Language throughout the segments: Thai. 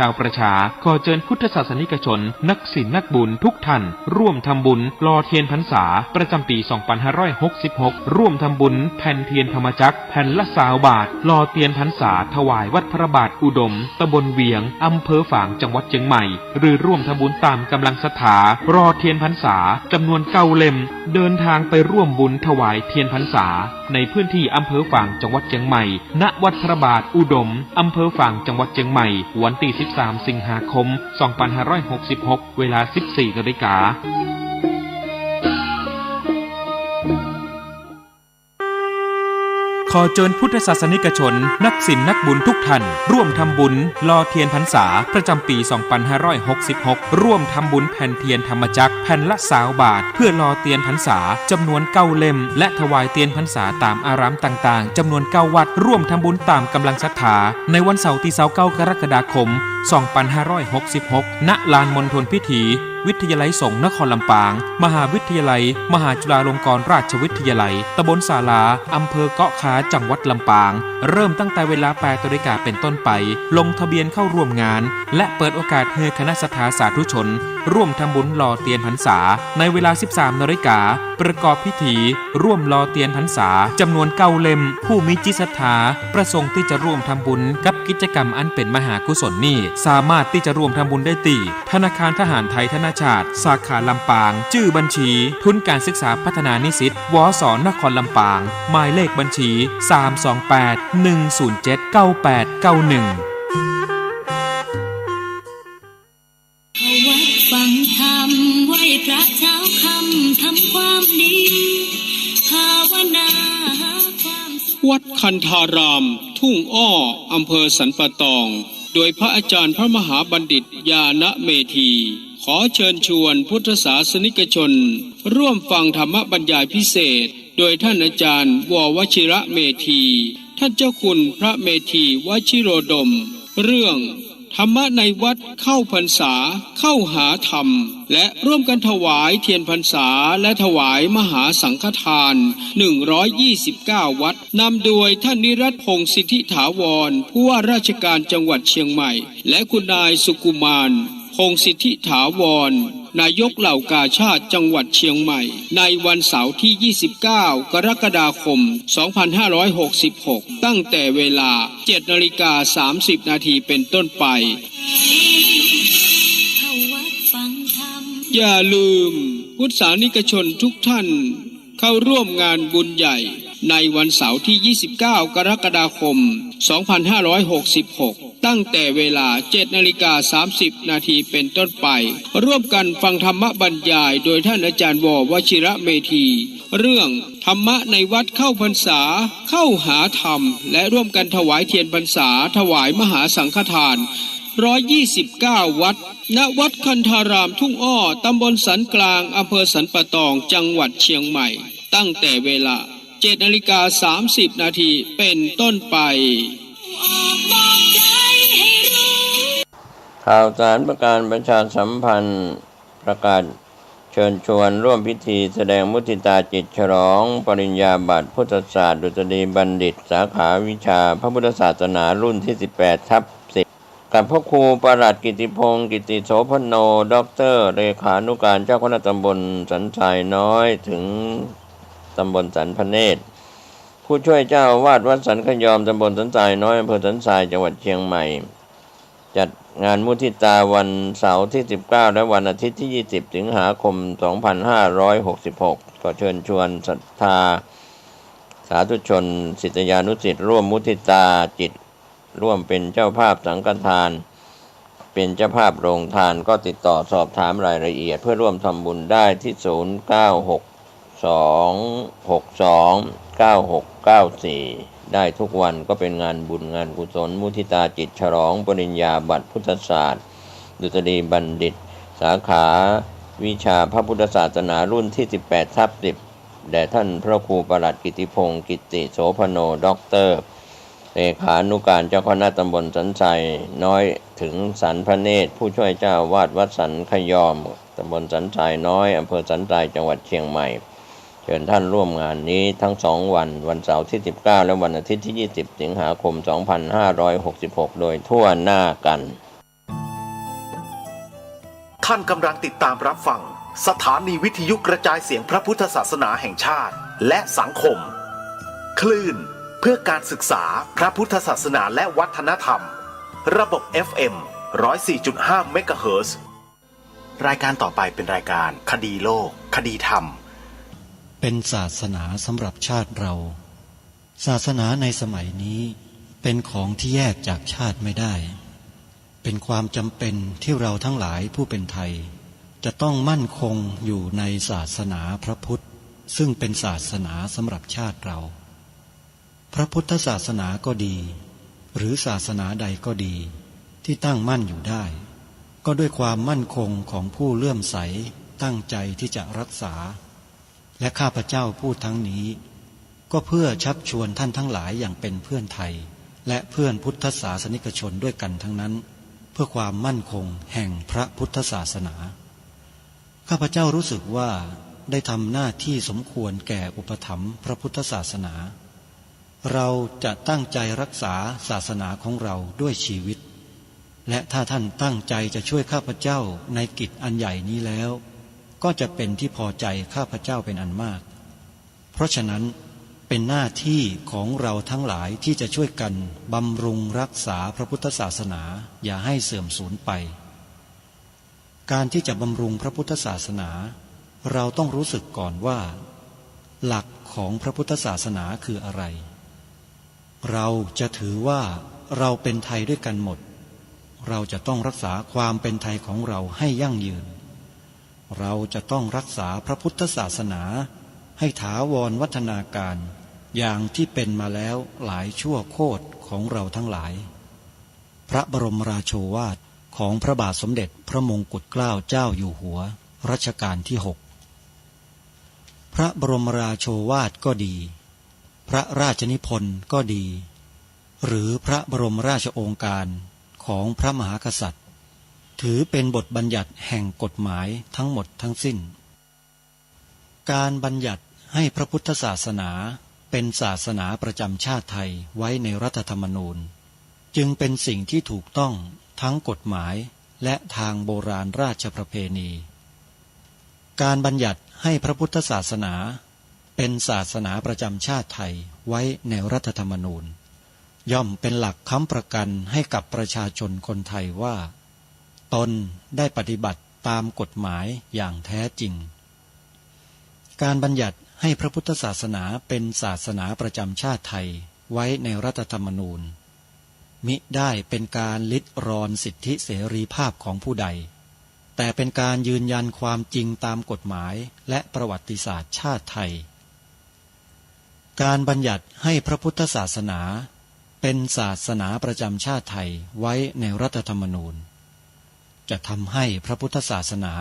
ชาวประชาขอเชิญพุทธศาสนิกชนนักศีลนักบุญทุกท่านร่วมทำบุญหล่อเทียนพรรษาประจำปี 2566 ร่วมทำบุญแผ่นเทียนธรรมจักรแผ่นละ20 บาทหล่อเทียนพรรษาถวายวัดพระบาทอุดมตำบลเวียงอำเภอฝางจังหวัดเชียงใหม่หรือร่วมทำบุญตามกำลังศรัทธารอเทียนพรรษาจำนวน9 เล่มเดินทางไปร่วมบุญถวายเทียนพรรษาในพื้นที่อำเภอฝางจังหวัดเชียงใหม่ณวัดพระบาทอุดมอำเภอฝางจังหวัดเชียงใหม่วันที่13 สิงหาคม 2566 เวลา 14 นาฬิกาขอเชิญพุทธศาสนิกชนนักศีลนักบุญทุกท่านร่วมทำบุญหล่อเทียนพรรษาประจำปี 2566 ร่วมทำบุญแผ่นเทียนธรรมจักรแผ่นละ20 บาทเพื่อหล่อเทียนพรรษาจำนวน9 เล่มและถวายเทียนพรรษาตามอารามต่างๆจำนวน9 วัดร่วมทำบุญตามกำลังศรัทธาในวันเสาร์ที่29 กรกฎาคม 2566 ณ ลานมณฑลพิธีวิทยาลัยสงฆ์นครลำปางมหาวิทยาลัยมหาจุฬาลงกรณราชวิทยาลัยตำบลศาลาอำเภอเกาะขาจังหวัดลำปางเริ่มตั้งแต่เวลา 8 นาฬิกาเป็นต้นไปลงทะเบียนเข้าร่วมงานและเปิดโอกาสให้คณะศรัทธาสาธุชนร่วมทำบุญหล่อเทียนพรรษาในเวลา 13 นาฬิกาประกอบพิธีร่วมหล่อเทียนพรรษาจำนวน9 เล่มผู้มีจิตศรัทธาประสงค์ที่จะร่วมทำบุญกับกิจกรรมอันเป็นมหากุศลนี้สามารถที่จะร่วมทำบุญได้ที่ธนาคารทหารไทยธนชาติสาขาลำปางชื่อบัญชีทุนการศึกษาพัฒนานิสิตวส.นครลำปางหมายเลขบัญชี 328-107-9891วัดฟังธรรมไหว้พระเช้าค่ำทำความดีภาวนาความวัดคันธารามทุ่งอ้ออำเภอสันป่าตองโดยพระอาจารย์พระมหาบัณฑิตญาณเมธีขอเชิญชวนพุทธศาสนิกชนร่วมฟังธรรมบรรยายพิเศษโดยท่านอาจารย์ววชิระเมธีท่านเจ้าคุณพระเมธีวชิโรดมเรื่องธรรมะในวัดเข้าพรรษาเข้าหาธรรมและร่วมกันถวายเทียนพรรษาและถวายมหาสังฆทาน129 วัดนำโดยท่านนิรัตพงษ์สิทธิถาวรผู้ว่าราชการจังหวัดเชียงใหม่และคุณนายสุกุมารพงษ์สิทธิถาวรนายกเหล่ากาชาติจังหวัดเชียงใหม่ในวันเสาร์ที่ 29 กรกฎาคม 2566 ตั้งแต่เวลา 7:30 นาทีเป็นต้นไปอย่าลืมพุทธศาสนิกชนทุกท่านเข้าร่วมงานบุญใหญ่ในวันเสาร์ที่ 29 กรกฎาคม 2566 ตั้งแต่เวลา 7:30 นาทีเป็นต้นไปร่วมกันฟังธรรมบรรยายโดยท่านอาจารย์ววชิระเมธีเรื่องธรรมะในวัดเข้าพรรษาเข้าหาธรรมและร่วมกันถวายเทียนพรรษาถวายมหาสังฆทาน129 วัดณวัดคันธารามทุ่งอ้อตำบลสันกลางอำเภอสันป่าตองจังหวัดเชียงใหม่ตั้งแต่เวลา 7:30 นาทีเป็นต้นไปข่าวสารประการประชาสัมพันธ์ประกาศเชิญชวนร่วมพิธีแสดงมุทิตาจิตฉลองปริญญาบัตรพุทธศาสตร์ดุษฎีบัณฑิตสาขาวิชาพระพุทธศาสนารุ่นที่ 18/10 กับพระครูประหลัดกิติพงศ์กิติโสพโนด็อกเตอร์เลขานุการเจ้าคณะตำบลสันทรายน้อยถึงตำบลสันพเนตรผู้ช่วยเจ้าอาวาสวัดสันขยอมตำบลสันทรายน้อยอำเภอสันทรายจังหวัดเชียงใหม่จัดงานมุทิตาวันเสาร์ที่ 19 และวันอาทิตย์ที่ 20 สิงหาคม 2566 ก็เชิญชวนศรัทธาสาธุชนศิษยานุศิษย์ร่วมมุทิตาจิตร่วมเป็นเจ้าภาพสังฆทานเป็นเจ้าภาพโรงทานก็ติดต่อสอบถามรายละเอียดเพื่อร่วมทำบุญได้ที่ 0962629694 ได้ทุกวันก็เป็นงานบุญงานกุศลมุทิตาจิตฉลองปริญญาบัตรพุทธศาสตร์ดุษฎีบัณฑิตสาขาวิชาพระพุทธศาสนารุ่นที่ 18/10 แด่ท่านพระครูประหลัดกิติพงศ์กิติโสพโนด็อกเตอร์เลขานุการเจ้าคณะตำบลสันทรายน้อยถึงสันพเนตรผู้ช่วยเจ้าอาวาสวัดสันขยอมตำบลสันทรายน้อยอำเภอสันทรายจังหวัดเชียงใหม่เชิญท่านร่วมงานนี้ทั้ง2 วันวันเสาร์ที่ 19 และวันอาทิตย์ที่ 20 สิงหาคม 2566 โดยทั่วหน้ากัน ท่านกำลังติดตามรับฟังสถานีวิทยุกระจายเสียงพระพุทธศาสนาแห่งชาติและสังคมคลื่นเพื่อการศึกษาพระพุทธศาสนาและวัฒนธรรมระบบ FM 104.5 เมกะเฮิรตซ์รายการต่อไปเป็นรายการคดีโลกคดีธรรมเป็นศาสนาสำหรับชาติเราศาสนาในสมัยนี้เป็นของที่แยกจากชาติไม่ได้เป็นความจำเป็นที่เราทั้งหลายผู้เป็นไทยจะต้องมั่นคงอยู่ในศาสนาพระพุทธซึ่งเป็นศาสนาสำหรับชาติเราพระพุทธศาสนาก็ดีหรือศาสนาใดก็ดีที่ตั้งมั่นอยู่ได้ก็ด้วยความมั่นคงของผู้เลื่อมใสตั้งใจที่จะรักษาและข้าพเจ้าพูดทั้งนี้ก็เพื่อชักชวนท่านทั้งหลายอย่างเป็นเพื่อนไทยและเพื่อนพุทธศาสนิกชนด้วยกันทั้งนั้นเพื่อความมั่นคงแห่งพระพุทธศาสนาข้าพเจ้ารู้สึกว่าได้ทำหน้าที่สมควรแก่อุปถัมภ์พระพุทธศาสนาเราจะตั้งใจรักษาศาสนาของเราด้วยชีวิตและถ้าท่านตั้งใจจะช่วยข้าพเจ้าในกิจอันใหญ่นี้แล้วก็จะเป็นที่พอใจข้าพเจ้าเป็นอันมากเพราะฉะนั้นเป็นหน้าที่ของเราทั้งหลายที่จะช่วยกันบำรุงรักษาพระพุทธศาสนาอย่าให้เสื่อมสูญไปการที่จะบำรุงพระพุทธศาสนาเราต้องรู้สึกก่อนว่าหลักของพระพุทธศาสนาคืออะไรเราจะถือว่าเราเป็นไทยด้วยกันหมดเราจะต้องรักษาความเป็นไทยของเราให้ยั่งยืนเราจะต้องรักษาพระพุทธศาสนาให้ถาวรวัฒนาการอย่างที่เป็นมาแล้วหลายชั่วโคตรของเราทั้งหลายพระบรมราโชวาทของพระบาทสมเด็จพระมงกุฎเกล้าเจ้าอยู่หัวรัชกาลที่ 6พระบรมราโชวาทก็ดีพระราชนิพนธ์ก็ดีหรือพระบรมราชโองการของพระมหากษัตริย์ถือเป็นบทบัญญัติแห่งกฎหมายทั้งหมดทั้งสิ้นการบัญญัติให้พระพุทธศาสนาเป็นศาสนาประจำชาติไทยไว้ในรัฐธรรมนูญจึงเป็นสิ่งที่ถูกต้องทั้งกฎหมายและทางโบราณราชประเพณีการบัญญัติให้พระพุทธศาสนาเป็นศาสนาประจำชาติไทยไว้ในรัฐธรรมนูญย่อมเป็นหลักค้ำประกันให้กับประชาชนคนไทยว่าตนได้ปฏิบัติตามกฎหมายอย่างแท้จริงการบัญญัติให้พระพุทธศาสนาเป็นศาสนาประจำชาติไทยไว้ในรัฐธรรมนูญมิได้เป็นการลิดรอนสิทธิเสรีภาพของผู้ใดแต่เป็นการยืนยันความจริงตามกฎหมายและประวัติศาสตร์ชาติไทยการบัญญัติให้พระพุทธศาสนาเป็นศาสนาประจำชาติไทยไว้ในรัฐธรรมนูญจะทำให้พระพุทธศาสนา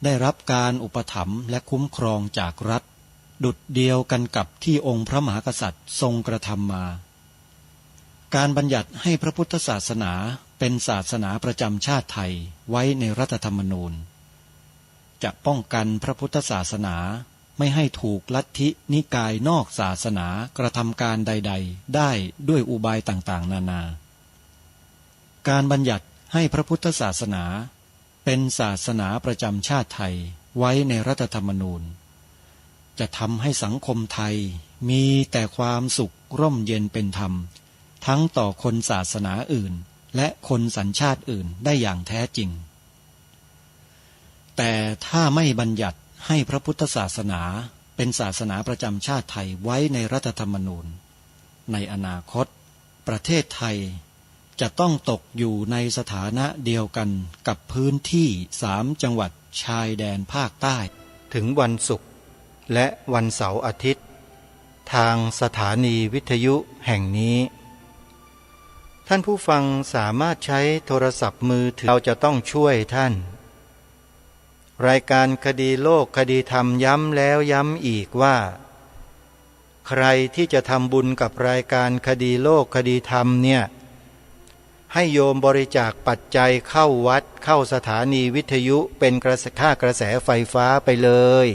ได้รับการอุปถัมภ์และคุ้มครองจากรัฐดุจเดียวกันกับที่องค์พระมหากษัตริย์ทรงกระทำมาการบัญญัติให้พระพุทธศาสนาเป็นศาสนาประจำชาติไทยไว้ในรัฐธรรมนูญจะป้องกันพระพุทธศาสนาไม่ให้ถูกลัทธินิกายนอกศาสนากระทำการใดๆได้ด้วยอุบายต่างๆนานาการบัญญัติให้พระพุทธศาสนาเป็นศาสนาประจำชาติไทยไว้ในรัฐธรรมนูญจะทำให้สังคมไทยมีแต่ความสุขร่มเย็นเป็นธรรมทั้งต่อคนศาสนาอื่นและคนสัญชาติอื่นได้อย่างแท้จริงแต่ถ้าไม่บัญญัติให้พระพุทธศาสนาเป็นศาสนาประจำชาติไทยไว้ในรัฐธรรมนูญในอนาคตประเทศไทยจะต้องตกอยู่ในสถานะเดียวกันกับพื้นที่3 จังหวัดชายแดนภาคใต้ถึงวันศุกร์และวันเสาร์อาทิตย์ทางสถานีวิทยุแห่งนี้ท่านผู้ฟังสามารถใช้โทรศัพท์มือถือเราจะต้องช่วยท่านรายการคดีโลกคดีธรรมย้ำแล้วย้ำอีกว่าใครที่จะทำบุญกับรายการคดีโลกคดีธรรมเนี่ยให้โยมบริจาคปัจจัยเข้าวัดเข้าสถานีวิทยุเป็นค่ากระแสไฟฟ้าไปเลย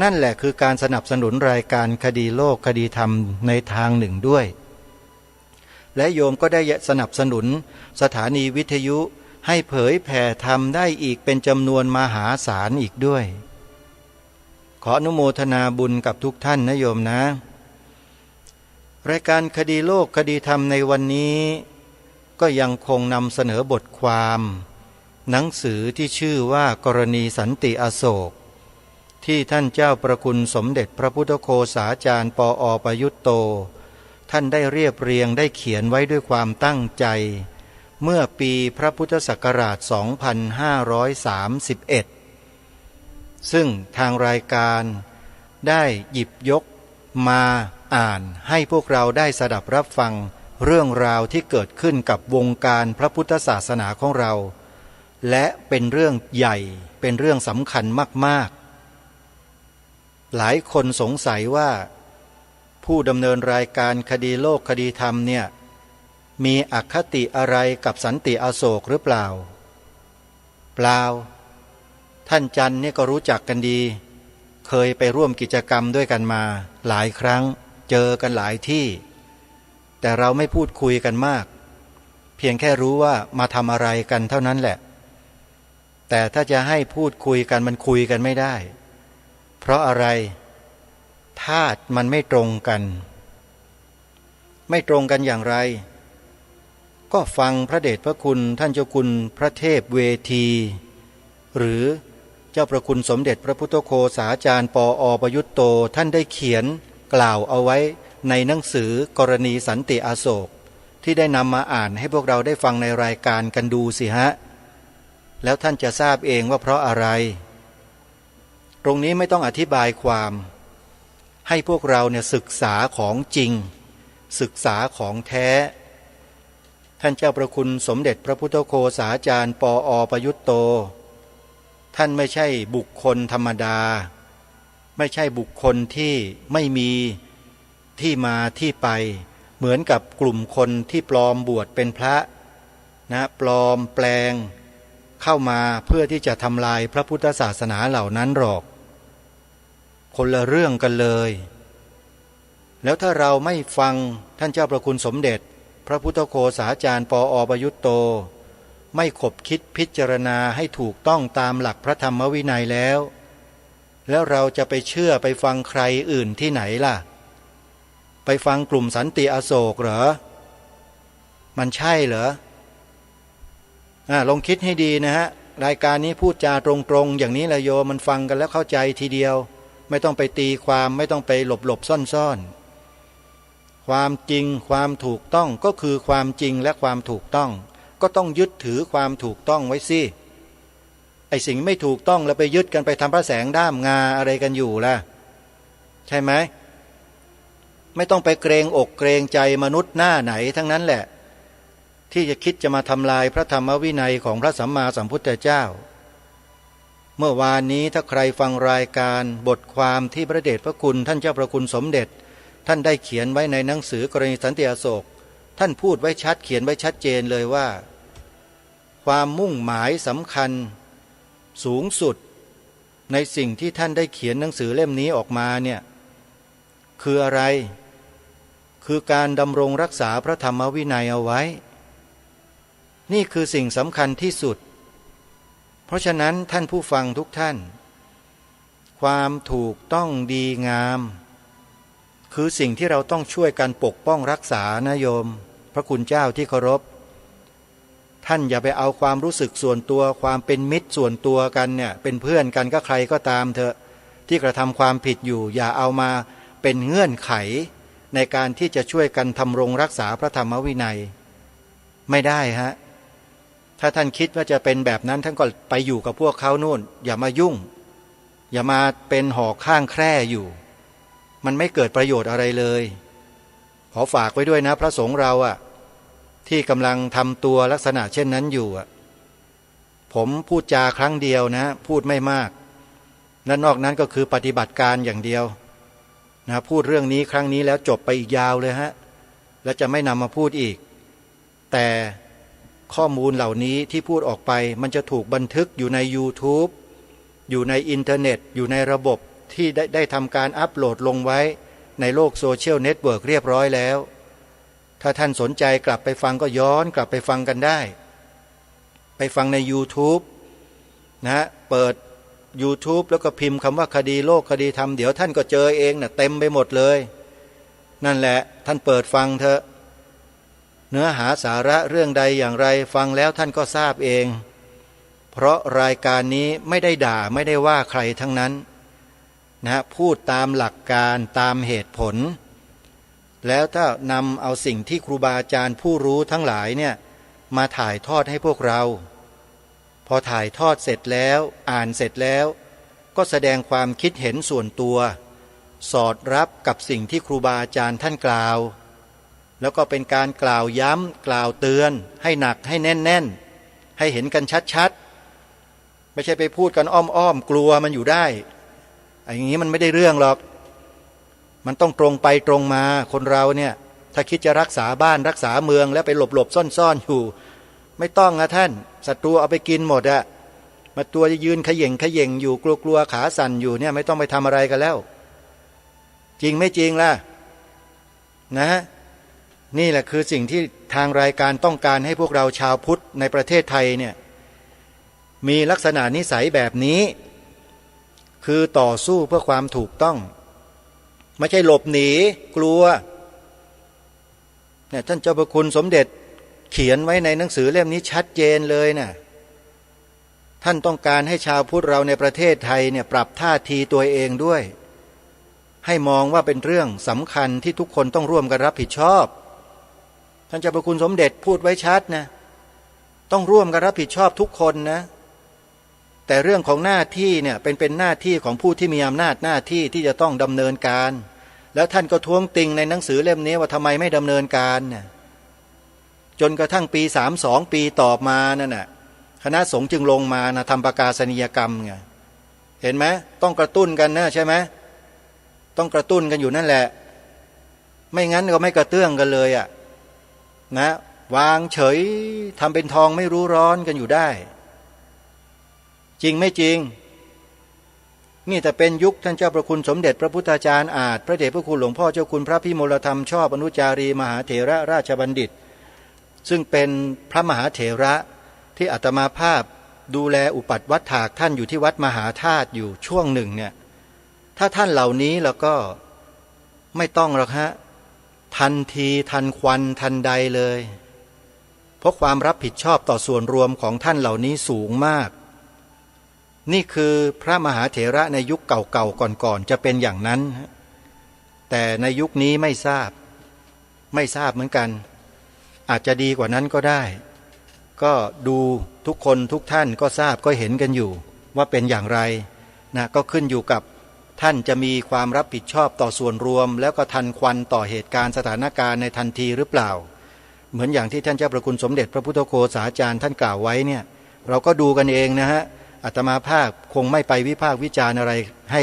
นั่นแหละคือการสนับสนุนรายการคดีโลกคดีธรรมในทางหนึ่งด้วยและโยมก็ได้สนับสนุนสถานีวิทยุ ให้เผยแผ่ธรรมได้อีกเป็นจำนวนมหาศาลอีกด้วยขออนุโมทนาบุญกับทุกท่านนะโยมนะรายการคดีโลกคดีธรรมในวันนี้ก็ยังคงนำเสนอบทความหนังสือที่ชื่อว่ากรณีสันติอโศกที่ท่านเจ้าประคุณสมเด็จพระพุทธโฆษาจารย์ปอ.ประยุตโตท่านได้เรียบเรียงได้เขียนไว้ด้วยความตั้งใจเมื่อปีพระพุทธศักราช 2531 ซึ่งทางรายการได้หยิบยกมาอ่านให้พวกเราได้สดับรับฟังเรื่องราวที่เกิดขึ้นกับวงการพระพุทธศาสนาของเราและเป็นเรื่องใหญ่เป็นเรื่องสำคัญมากๆหลายคนสงสัยว่าผู้ดำเนินรายการคดีโลกคดีธรรมเนี่ยมีอคติอะไรกับสันติอโศกหรือเปล่าเปล่าท่านจันเนี่ยก็รู้จักกันดีเคยไปร่วมกิจกรรมด้วยกันมาหลายครั้งเจอกันหลายที่แต่เราไม่พูดคุยกันมากเพียงแค่รู้ว่ามาทำอะไรกันเท่านั้นแหละแต่ถ้าจะให้พูดคุยกันมันคุยกันไม่ได้เพราะอะไรธาตุมันไม่ตรงกันไม่ตรงกันอย่างไรก็ฟังพระเดชพระคุณท่านเจ้าคุณพระเทพเวทีหรือเจ้าประคุณสมเด็จพระพุทธโฆษาจารย์ปอ.ประยุตโตท่านได้เขียนกล่าวเอาไว้ในหนังสือกรณีสันติอโศกที่ได้นำมาอ่านให้พวกเราได้ฟังในรายการกันดูสิฮะแล้วท่านจะทราบเองว่าเพราะอะไรตรงนี้ไม่ต้องอธิบายความให้พวกเราเนี่ยศึกษาของจริงศึกษาของแท้ท่านเจ้าประคุณสมเด็จพระพุทธโฆษาจารย์ปอ.ประยุตโตท่านไม่ใช่บุคคลธรรมดาไม่ใช่บุคคลที่ไม่มีที่มาที่ไปเหมือนกับกลุ่มคนที่ปลอมบวชเป็นพระนะปลอมแปลงเข้ามาเพื่อที่จะทำลายพระพุทธศาสนาเหล่านั้นหรอกคนละเรื่องกันเลยแล้วถ้าเราไม่ฟังท่านเจ้าประคุณสมเด็จพระพุทธโฆษาจารย์ปอ.ประยุตโตไม่ขบคิดพิจารณาให้ถูกต้องตามหลักพระธรรมวินัยแล้วเราจะไปเชื่อไปฟังใครอื่นที่ไหนล่ะไปฟังกลุ่มสันติอโศกเหรอมันใช่เหรอลองคิดให้ดีนะฮะรายการนี้พูดจาตรงๆอย่างนี้แหละโยมมันฟังกันแล้วเข้าใจทีเดียวไม่ต้องไปตีความไม่ต้องไปหลบซ่อนความจริงความถูกต้องก็คือความจริงและความถูกต้องก็ต้องยึดถือความถูกต้องไว้สิไอ้สิ่งไม่ถูกต้องแล้วไปยึดกันไปทำพระแสงด้ามงาอะไรกันอยู่ล่ะใช่ไหมไม่ต้องไปเกรงอกเกรงใจมนุษย์หน้าไหนทั้งนั้นแหละที่จะคิดจะมาทำลายพระธรรมวินัยของพระสัมมาสัมพุทธเจ้าเมื่อวานนี้ถ้าใครฟังรายการบทความที่พระเดชพระคุณท่านเจ้าประคุณสมเด็จท่านได้เขียนไว้ในหนังสือกรณีสันติอโศกท่านพูดไว้ชัดเขียนไว้ชัดเจนเลยว่าความมุ่งหมายสำคัญสูงสุดในสิ่งที่ท่านได้เขียนหนังสือเล่มนี้ออกมาเนี่ยคืออะไรคือการดำรงรักษาพระธรรมวินัยเอาไว้นี่คือสิ่งสำคัญที่สุดเพราะฉะนั้นท่านผู้ฟังทุกท่านความถูกต้องดีงามคือสิ่งที่เราต้องช่วยกันปกป้องรักษานะโยมพระคุณเจ้าที่เคารพท่านอย่าไปเอาความรู้สึกส่วนตัวความเป็นมิตรส่วนตัวกันเนี่ยเป็นเพื่อนกันก็ใครก็ตามเถอะที่กระทำความผิดอยู่อย่าเอามาเป็นเงื่อนไขในการที่จะช่วยกันทำรงรักษาพระธรรมวินัยไม่ได้ฮะถ้าท่านคิดว่าจะเป็นแบบนั้นท่านก็ไปอยู่กับพวกเขานู่นอย่ามายุ่งอย่ามาเป็นหอกข้างแคร่อยู่มันไม่เกิดประโยชน์อะไรเลยขอฝากไว้ด้วยนะพระสงฆ์เราที่กำลังทำตัวลักษณะเช่นนั้นอยู่ผมพูดจาครั้งเดียวนะพูดไม่มากและนอกนั้นก็คือปฏิบัติการอย่างเดียวนะพูดเรื่องนี้ครั้งนี้แล้วจบไปอีกยาวเลยฮะและจะไม่นำมาพูดอีกแต่ข้อมูลเหล่านี้ที่พูดออกไปมันจะถูกบันทึกอยู่ใน YouTube อยู่ในอินเทอร์เน็ตอยู่ในระบบที่ได้ทำการอัปโหลดลงไว้ในโลกโซเชียลเน็ตเวิร์กเรียบร้อยแล้วถ้าท่านสนใจกลับไปฟังก็ย้อนกลับไปฟังกันได้ ไปฟังใน YouTube นะเปิด YouTube แล้วก็พิมพ์คำว่าคดีโลกคดีธรรมเดี๋ยวท่านก็เจอเองนะเต็มไปหมดเลยนั่นแหละท่านเปิดฟังเถอะเนื้อหาสาระเรื่องใดอย่างไรฟังแล้วท่านก็ทราบเองเพราะรายการนี้ไม่ได้ด่าไม่ได้ว่าใครทั้งนั้นนะพูดตามหลักการตามเหตุผลแล้วถ้านำเอาสิ่งที่ครูบาอาจารย์ผู้รู้ทั้งหลายเนี่ยมาถ่ายทอดให้พวกเราพอถ่ายทอดเสร็จแล้วอ่านเสร็จแล้วก็แสดงความคิดเห็นส่วนตัวสอดรับกับสิ่งที่ครูบาอาจารย์ท่านกล่าวแล้วก็เป็นการกล่าวย้ำกล่าวเตือนให้หนักให้แน่นๆให้เห็นกันชัดๆไม่ใช่ไปพูดกันอ้อมๆกลัวมันอยู่ได้อย่างนี้มันไม่ได้เรื่องหรอกมันต้องตรงไปตรงมาคนเราเนี่ยถ้าคิดจะรักษาบ้านรักษาเมืองแล้วไปหลบๆซ่อนๆอยู่ไม่ต้องนะท่านศัตรูเอาไปกินหมดอะมาตัวจะยืนเขย่งอยู่กลัวขาสั่นอยู่เนี่ยไม่ต้องไปทำอะไรกันแล้วจริงไม่จริงล่ะนะนี่แหละคือสิ่งที่ทางรายการต้องการให้พวกเราชาวพุทธในประเทศไทยเนี่ยมีลักษณะนิสัยแบบนี้คือต่อสู้เพื่อความถูกต้องไม่ใช่หลบหนีกลัวเนี่ยท่านเจ้าพระคุณสมเด็จเขียนไว้ในหนังสือเล่มนี้ชัดเจนเลยนะท่านต้องการให้ชาวพุทธเราในประเทศไทยเนี่ยปรับท่าทีตัวเองด้วยให้มองว่าเป็นเรื่องสำคัญที่ทุกคนต้องร่วมกันรับผิดชอบท่านเจ้าพระคุณสมเด็จพูดไว้ชัดนะต้องร่วมกันรับผิดชอบทุกคนนะแต่เรื่องของหน้าที่เนี่ยเป็นหน้าที่ของผู้ที่มีอำนาจหน้าที่ที่จะต้องดำเนินการแล้วท่านก็ท้วงติงในหนังสือเล่มนี้ว่าทำไมไม่ดำเนินการเนี่ยจนกระทั่งปี32ปีต่อมานั่นน่ะคณะสงฆ์จึงลงมานะทำประกาศนียกรรมไงเห็นไหมต้องกระตุ้นกันนะใช่ไหมต้องกระตุ้นกันอยู่นั่นแหละไม่งั้นก็ไม่กระเตื้องกันเลยอ่ะนะวางเฉยทำเป็นทองไม่รู้ร้อนกันอยู่ได้จริงไม่จริงนี่แต่เป็นยุคท่านเจ้าประคุณสมเด็จพระพุทธาจารย์อาจพระเดชพระคุณหลวงพ่อเจ้าคุณพระพิมลธรรมชอบอนุจารีมหาเถระราชบัณฑิตซึ่งเป็นพระมหาเถระที่อาตมาภาพดูแลอุปัฏฐวัฏฐากท่านอยู่ที่วัดมหาธาตุอยู่ช่วงหนึ่งเนี่ยถ้าท่านเหล่านี้แล้วก็ไม่ต้องหรอกฮะทันทีทันควันทันใดเลยเพราะความรับผิดชอบต่อส่วนรวมของท่านเหล่านี้สูงมากนี่คือพระมหาเถระในยุคเก่าๆก่อนๆจะเป็นอย่างนั้นแต่ในยุคนี้ไม่ทราบเหมือนกันอาจจะดีกว่านั้นก็ได้ก็ดูทุกคนทุกท่านก็ทราบก็เห็นกันอยู่ว่าเป็นอย่างไรนะก็ขึ้นอยู่กับท่านจะมีความรับผิดชอบต่อส่วนรวมแล้วก็ทันควันต่อเหตุการณ์สถานการณ์ในทันทีหรือเปล่าเหมือนอย่างที่ท่านเจ้าพระคุณสมเด็จพระพุทธโฆษาจารย์ท่านกล่าวไว้เนี่ยเราก็ดูกันเองนะฮะอาตมาภาพคงไม่ไปวิพากษ์วิจารณ์อะไรให้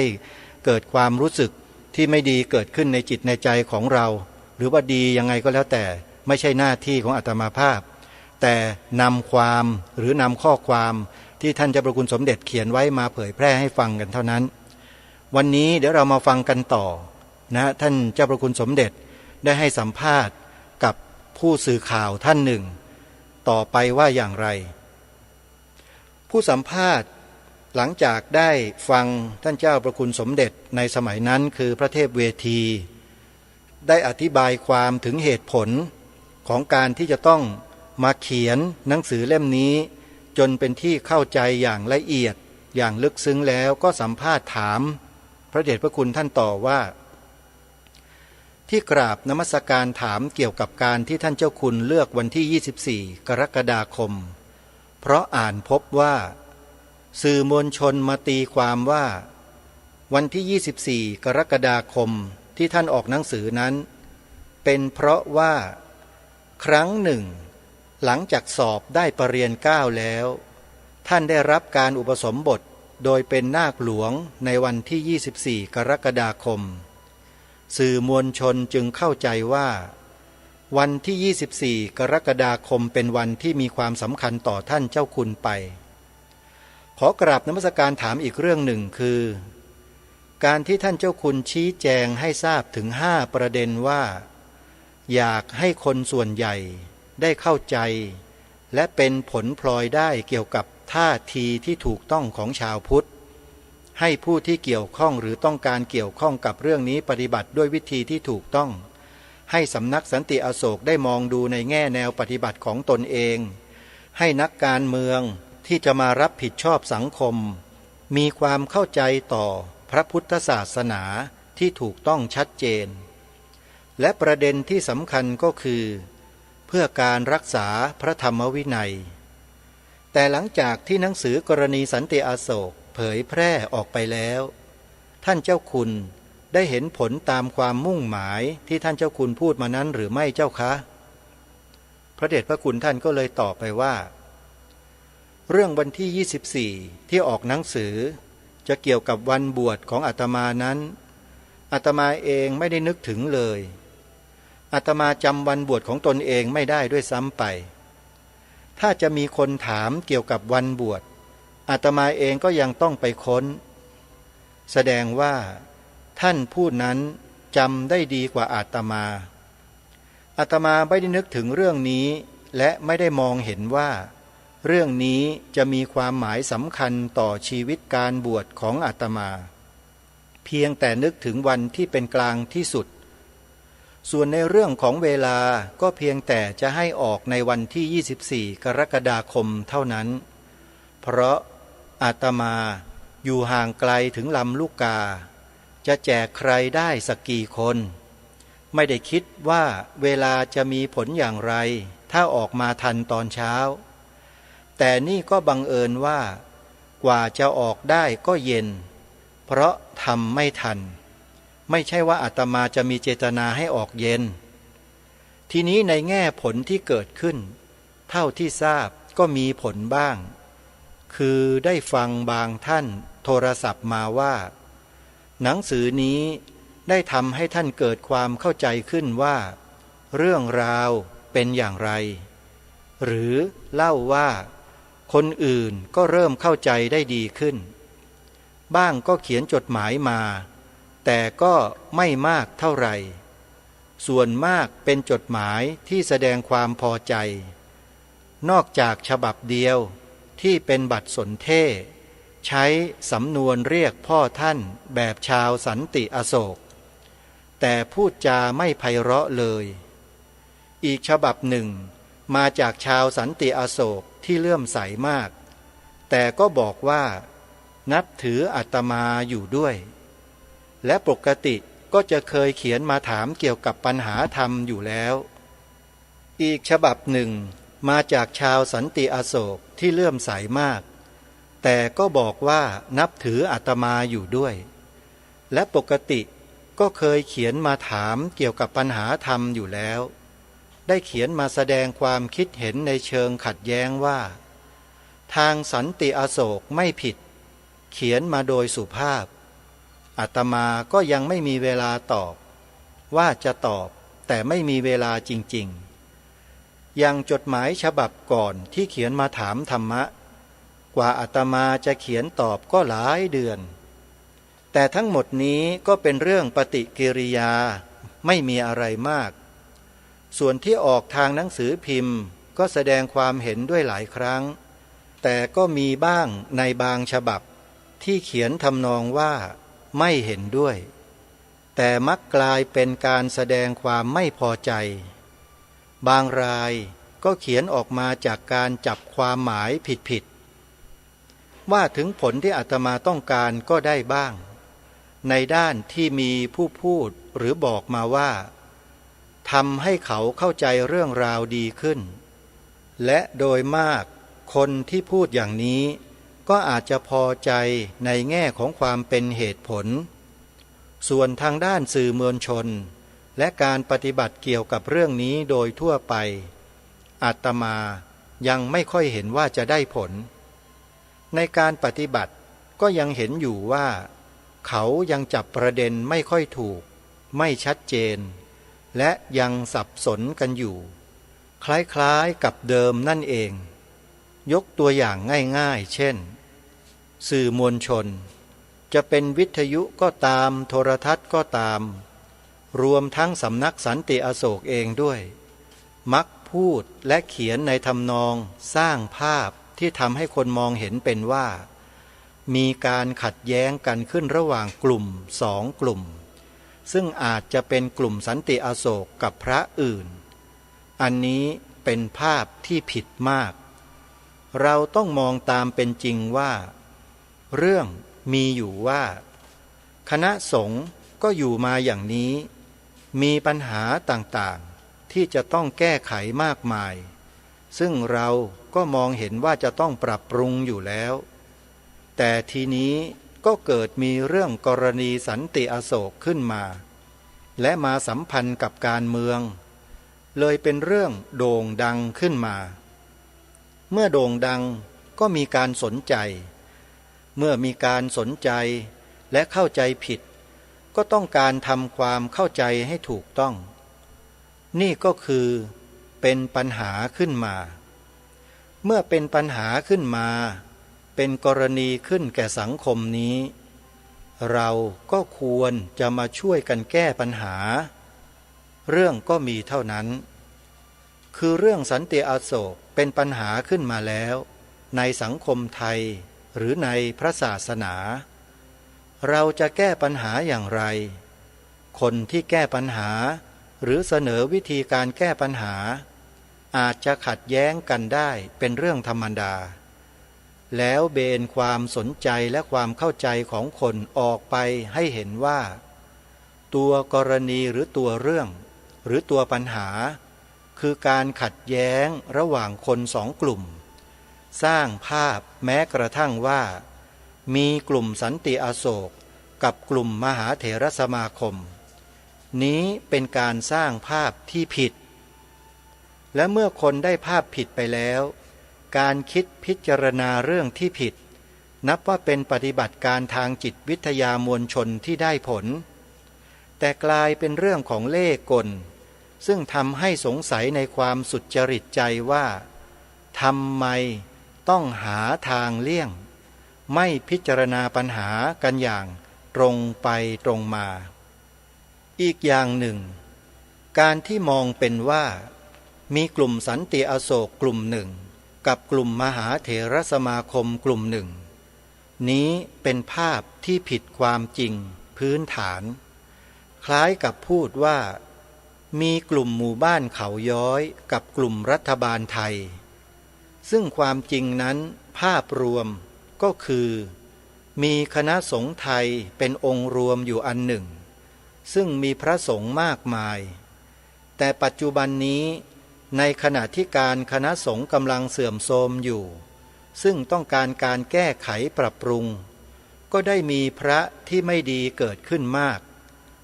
เกิดความรู้สึกที่ไม่ดีเกิดขึ้นในจิตในใจของเราหรือว่าดียังไงก็แล้วแต่ไม่ใช่หน้าที่ของอาตมาภาพแต่นำความหรือนำข้อความที่ท่านเจ้าพระคุณสมเด็จเขียนไว้มาเผยแพร่ให้ฟังกันเท่านั้นวันนี้เดี๋ยวเรามาฟังกันต่อนะท่านเจ้าพระคุณสมเด็จได้ให้สัมภาษณ์กับผู้สื่อข่าวท่านหนึ่งต่อไปว่าอย่างไรผู้สัมภาษณ์หลังจากได้ฟังท่านเจ้าพระคุณสมเด็จในสมัยนั้นคือพระเทพเวทีได้อธิบายความถึงเหตุผลของการที่จะต้องมาเขียนหนังสือเล่มนี้จนเป็นที่เข้าใจอย่างละเอียดอย่างลึกซึ้งแล้วก็สัมภาษณ์ถามพระเดชพระคุณท่านต่อว่าที่กราบนมัสการถามเกี่ยวกับการที่ท่านเจ้าคุณเลือกวันที่24กรกฎาคมเพราะอ่านพบว่าสื่อมวลชนมาตีความว่าวันที่24กรกฎาคมที่ท่านออกหนังสือนั้นเป็นเพราะว่าครั้งหนึ่งหลังจากสอบได้ปรริญญาเก้าแล้วท่านได้รับการอุปสมบทโดยเป็นนาคหลวงในวันที่24กรกฎาคมสื่อมวลชนจึงเข้าใจว่าวันที่24กรกฎาคมเป็นวันที่มีความสำคัญต่อท่านเจ้าคุณไปขอกราบนมัสการถามอีกเรื่องหนึ่งคือการที่ท่านเจ้าคุณชี้แจงให้ทราบถึง5ประเด็นว่าอยากให้คนส่วนใหญ่ได้เข้าใจ และเป็นผลพลอยได้เกี่ยวกับท่าทีที่ถูกต้องของชาวพุทธให้ผู้ที่เกี่ยวข้องหรือต้องการเกี่ยวข้องกับเรื่องนี้ปฏิบัติด้วยวิธีที่ถูกต้องให้สำนักสันติอโศกได้มองดูในแง่แนวปฏิบัติของตนเองให้นักการเมืองที่จะมารับผิดชอบสังคมมีความเข้าใจต่อพระพุทธศาสนาที่ถูกต้องชัดเจนและประเด็นที่สำคัญก็คือเพื่อการรักษาพระธรรมวินัยแต่หลังจากที่หนังสือกรณีสันติอโศกเผยแพร่ออกไปแล้วท่านเจ้าคุณได้เห็นผลตามความมุ่งหมายที่ท่านเจ้าคุณพูดมานั้นหรือไม่เจ้าคะพระเดชพระคุณท่านก็เลยตอบไปว่าเรื่องวันที่24ที่ออกหนังสือจะเกี่ยวกับวันบวชของอาตมานั้นอาตมาเองไม่ได้นึกถึงเลยอาตมาจำวันบวชของตนเองไม่ได้ด้วยซ้ำไปถ้าจะมีคนถามเกี่ยวกับวันบวชอาตมาเองก็ยังต้องไปค้นแสดงว่าท่านผู้นั้นจำได้ดีกว่าอาตมาไม่ได้นึกถึงเรื่องนี้และไม่ได้มองเห็นว่าเรื่องนี้จะมีความหมายสำคัญต่อชีวิตการบวชของอาตมาเพียงแต่นึกถึงวันที่เป็นกลางที่สุดส่วนในเรื่องของเวลาก็เพียงแต่จะให้ออกในวันที่24กรกฎาคมเท่านั้นเพราะอาตมาอยู่ห่างไกลถึงลำลูกกาจะแจกใครได้สักกี่คนไม่ได้คิดว่าเวลาจะมีผลอย่างไรถ้าออกมาทันตอนเช้าแต่นี่ก็บังเอิญว่ากว่าจะออกได้ก็เย็นเพราะทำไม่ทันไม่ใช่ว่าอาตมาจะมีเจตนาให้ออกเย็นทีนี้ในแง่ผลที่เกิดขึ้นเท่าที่ทราบก็มีผลบ้างคือได้ฟังบางท่านโทรศัพท์มาว่าหนังสือนี้ได้ทำให้ท่านเกิดความเข้าใจขึ้นว่าเรื่องราวเป็นอย่างไรหรือเล่าว่าคนอื่นก็เริ่มเข้าใจได้ดีขึ้นบ้างก็เขียนจดหมายมาแต่ก็ไม่มากเท่าไหร่ส่วนมากเป็นจดหมายที่แสดงความพอใจนอกจากฉบับเดียวที่เป็นบัตรสนเทศใช้สำนวนเรียกพ่อท่านแบบชาวสันติอโศกแต่พูดจาไม่ไพเราะเลยอีกฉบับหนึ่งมาจากชาวสันติอโศกที่เลื่อมใสมากแต่ก็บอกว่านับถืออาตมาอยู่ด้วยและปกติก็จะเคยเขียนมาถามเกี่ยวกับปัญหาธรรมอยู่แล้วอีกฉบับหนึ่งมาจากชาวสันติอโศกที่เลื่อมใสมากแต่ก็บอกว่านับถืออาตมาอยู่ด้วยและปกติก็เคยเขียนมาถามเกี่ยวกับปัญหาธรรมอยู่แล้วได้เขียนมาแสดงความคิดเห็นในเชิงขัดแย้งว่าทางสันติอโศกไม่ผิดเขียนมาโดยสุภาพอาตมาก็ยังไม่มีเวลาตอบว่าจะตอบแต่ไม่มีเวลาจริงๆอย่างจดหมายฉบับก่อนที่เขียนมาถามธรรมะกว่าอาตมาจะเขียนตอบก็หลายเดือนแต่ทั้งหมดนี้ก็เป็นเรื่องปฏิกิริยาไม่มีอะไรมากส่วนที่ออกทางหนังสือพิมพ์ก็แสดงความเห็นด้วยหลายครั้งแต่ก็มีบ้างในบางฉบับที่เขียนทำนองว่าไม่เห็นด้วยแต่มักกลายเป็นการแสดงความไม่พอใจบางรายก็เขียนออกมาจากการจับความหมายผิดๆว่าถึงผลที่อาตมาต้องการก็ได้บ้างในด้านที่มีผู้พูดหรือบอกมาว่าทำให้เขาเข้าใจเรื่องราวดีขึ้นและโดยมากคนที่พูดอย่างนี้ก็อาจจะพอใจในแง่ของความเป็นเหตุผลส่วนทางด้านสื่อมวลชนและการปฏิบัติเกี่ยวกับเรื่องนี้โดยทั่วไปอาตมายังไม่ค่อยเห็นว่าจะได้ผลในการปฏิบัติก็ยังเห็นอยู่ว่าเขายังจับประเด็นไม่ค่อยถูกไม่ชัดเจนและยังสับสนกันอยู่คล้ายๆกับเดิมนั่นเองยกตัวอย่างง่ายๆเช่นสื่อมวลชนจะเป็นวิทยุก็ตามโทรทัศน์ก็ตามรวมทั้งสำนักสันติอโศกเองด้วยมักพ พูดและเขียนในทำนองสร้างภาพที่ทำให้คนมองเห็นเป็นว่ามีการขัดแย้งกันขึ้นระหว่างกลุ่มสองกลุ่มซึ่งอาจจะเป็นกลุ่มสันติอโศกกับพระอื่นอันนี้เป็นภาพที่ผิดมากเราต้องมองตามเป็นจริงว่าเรื่องมีอยู่ว่าคณะสงฆ์ก็อยู่มาอย่างนี้มีปัญหาต่างๆที่จะต้องแก้ไขมากมายซึ่งเราก็มองเห็นว่าจะต้องปรับปรุงอยู่แล้วแต่ทีนี้ก็เกิดมีเรื่องกรณีสันติอโศกขึ้นมาและมาสัมพันธ์กับการเมืองเลยเป็นเรื่องโด่งดังขึ้นมาเมื่อโด่งดังก็มีการสนใจเมื่อมีการสนใจและเข้าใจผิดก็ต้องการทำความเข้าใจให้ถูกต้องนี่ก็คือเป็นปัญหาขึ้นมาเมื่อเป็นปัญหาขึ้นมาเป็นกรณีขึ้นแก่สังคมนี้เราก็ควรจะมาช่วยกันแก้ปัญหาเรื่องก็มีเท่านั้นคือเรื่องสันติอโศกเป็นปัญหาขึ้นมาแล้วในสังคมไทยหรือในพระศาสนาเราจะแก้ปัญหาอย่างไรคนที่แก้ปัญหาหรือเสนอวิธีการแก้ปัญหาอาจจะขัดแย้งกันได้เป็นเรื่องธรรมดาแล้วเบนความสนใจและความเข้าใจของคนออกไปให้เห็นว่าตัวกรณีหรือตัวเรื่องหรือตัวปัญหาคือการขัดแย้งระหว่างคนสองกลุ่มสร้างภาพแม้กระทั่งว่ามีกลุ่มสันติอโศกกับกลุ่มมหาเถรสมาคมนี้เป็นการสร้างภาพที่ผิดและเมื่อคนได้ภาพผิดไปแล้วการคิดพิจารณาเรื่องที่ผิดนับว่าเป็นปฏิบัติการทางจิตวิทยามวลชนที่ได้ผลแต่กลายเป็นเรื่องของเล่ห์กลซึ่งทำให้สงสัยในความสุจริตใจว่าทำไมต้องหาทางเลี่ยงไม่พิจารณาปัญหากันอย่างตรงไปตรงมาอีกอย่างหนึ่งการที่มองเป็นว่ามีกลุ่มสันติอโศกกลุ่มหนึ่งกับกลุ่มมหาเถรสมาคมกลุ่มหนึ่งนี้เป็นภาพที่ผิดความจริงพื้นฐานคล้ายกับพูดว่ามีกลุ่มหมู่บ้านเขาย้อยกับกลุ่มรัฐบาลไทยซึ่งความจริงนั้นภาพรวมก็คือมีคณะสงฆ์ไทยเป็นองค์รวมอยู่อันหนึ่งซึ่งมีพระสงฆ์มากมายแต่ปัจจุบันนี้ในขณะที่การคณะสงฆ์กำลังเสื่อมโทรมอยู่ซึ่งต้องการการแก้ไขปรับปรุงก็ได้มีพระที่ไม่ดีเกิดขึ้นมาก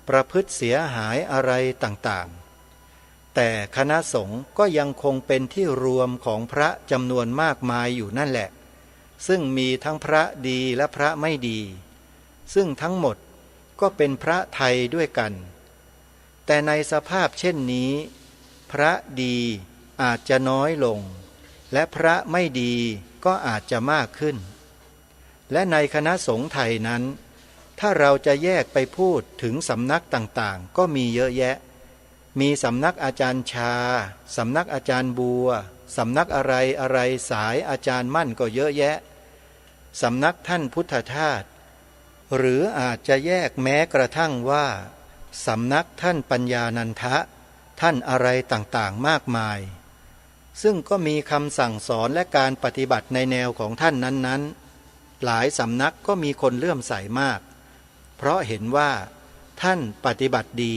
ประพฤติเสียหายอะไรต่างๆแต่คณะสงฆ์ก็ยังคงเป็นที่รวมของพระจำนวนมากมายอยู่นั่นแหละซึ่งมีทั้งพระดีและพระไม่ดีซึ่งทั้งหมดก็เป็นพระไทยด้วยกันแต่ในสภาพเช่นนี้พระดีอาจจะน้อยลงและพระไม่ดีก็อาจจะมากขึ้นและในคณะสงฆ์ไทยนั้นถ้าเราจะแยกไปพูดถึงสำนักต่างๆก็มีเยอะแยะมีสำนักอาจารย์ชาสำนักอาจารย์บัวสำนักอะไรอะไรสายอาจารย์มั่นก็เยอะแยะสำนักท่านพุทธทาสหรืออาจจะแยกแม้กระทั่งว่าสำนักท่านปัญญานันทะท่านอะไรต่างๆมากมายซึ่งก็มีคำสั่งสอนและการปฏิบัติในแนวของท่านนั้นๆหลายสำนักก็มีคนเลื่อมใสมากเพราะเห็นว่าท่านปฏิบัติดี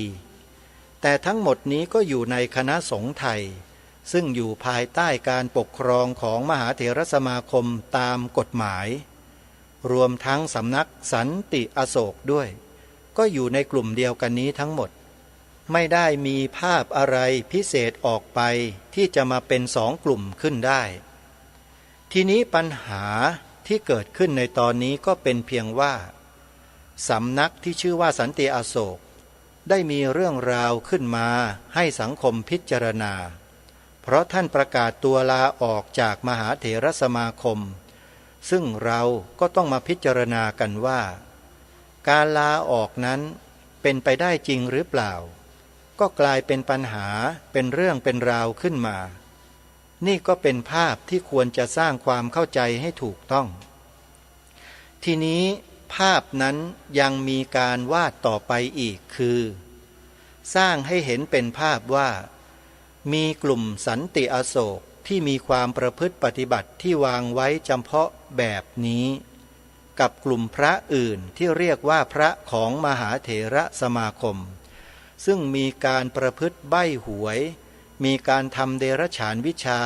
แต่ทั้งหมดนี้ก็อยู่ในคณะสงฆ์ไทยซึ่งอยู่ภายใต้การปกครองของมหาเถรสมาคมตามกฎหมายรวมทั้งสำนักสันติอโศกด้วยก็อยู่ในกลุ่มเดียวกันนี้ทั้งหมดไม่ได้มีภาพอะไรพิเศษออกไปที่จะมาเป็นสองกลุ่มขึ้นได้ทีนี้ปัญหาที่เกิดขึ้นในตอนนี้ก็เป็นเพียงว่าสำนักที่ชื่อว่าสันติอโศกได้มีเรื่องราวขึ้นมาให้สังคมพิจารณาเพราะท่านประกาศตัวลาออกจากมหาเถรสมาคมซึ่งเราก็ต้องมาพิจารณากันว่าการลาออกนั้นเป็นไปได้จริงหรือเปล่าก็กลายเป็นปัญหาเป็นเรื่องเป็นราวขึ้นมา นี่ก็เป็นภาพที่ควรจะสร้างความเข้าใจให้ถูกต้องทีนี้ภาพนั้นยังมีการวาดต่อไปอีกคือสร้างให้เห็นเป็นภาพว่ามีกลุ่มสันติอโศกที่มีความประพฤติปฏิบัติที่วางไว้จำเพาะแบบนี้กับกลุ่มพระอื่นที่เรียกว่าพระของมหาเถระสมาคมซึ่งมีการประพฤติใบ้หวยมีการทำเดรัจฉานวิชา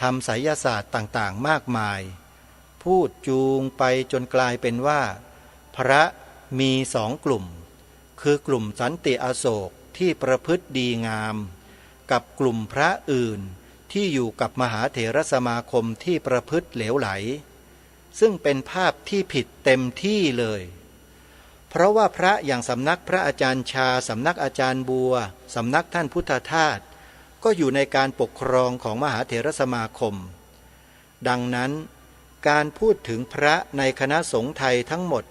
ทำไสยศาสตร์ต่างๆมากมายพูดจูงไปจนกลายเป็นว่าพระมีสองกลุ่มคือกลุ่มสันติอโศกที่ประพฤติดีงามกับกลุ่มพระอื่นที่อยู่กับมหาเถรสมาคมที่ประพฤติเหลวไหลซึ่งเป็นภาพที่ผิดเต็มที่เลยเพราะว่าพระอย่างสำนักพระอาจารย์ชาสำนักอาจารย์บัวสำนักท่านพุทธทาสก็อยู่ในการปกครองของมหาเถรสมาคมดังนั้นการพูดถึงพระในคณะสงฆ์ไทยทั้งหมด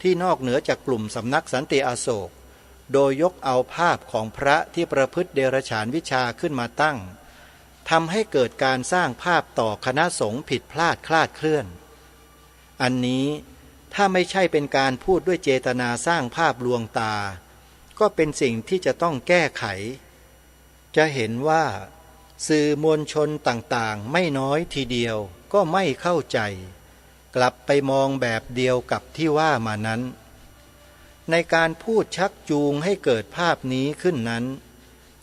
ที่นอกเหนือจากกลุ่มสำนักสันติอโศกโดยยกเอาภาพของพระที่ประพฤติเดรัจฉานวิชาขึ้นมาตั้งทำให้เกิดการสร้างภาพต่อคณะสงฆ์ผิดพลาดคลาดเคลื่อนอันนี้ถ้าไม่ใช่เป็นการพูดด้วยเจตนาสร้างภาพลวงตาก็เป็นสิ่งที่จะต้องแก้ไขจะเห็นว่าสื่อมวลชนต่างๆไม่น้อยทีเดียวก็ไม่เข้าใจกลับไปมองแบบเดียวกับที่ว่ามานั้นในการพูดชักจูงให้เกิดภาพนี้ขึ้นนั้น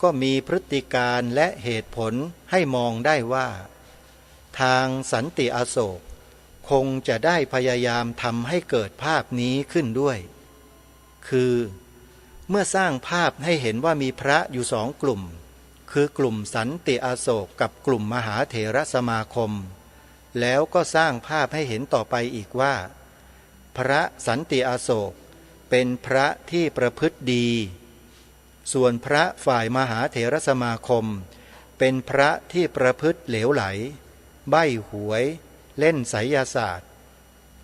ก็มีพฤติการและเหตุผลให้มองได้ว่าทางสันติอโศกคงจะได้พยายามทำให้เกิดภาพนี้ขึ้นด้วยคือเมื่อสร้างภาพให้เห็นว่ามีพระอยู่สองกลุ่มคือกลุ่มสันติอโศกกับกลุ่มมหาเถรสมาคมแล้วก็สร้างภาพให้เห็นต่อไปอีกว่าพระสันติอโศกเป็นพระที่ประพฤติดีส่วนพระฝ่ายมหาเถรสมาคมเป็นพระที่ประพฤติเหลวไหลใบ้หวยเล่นไสยศาสตร์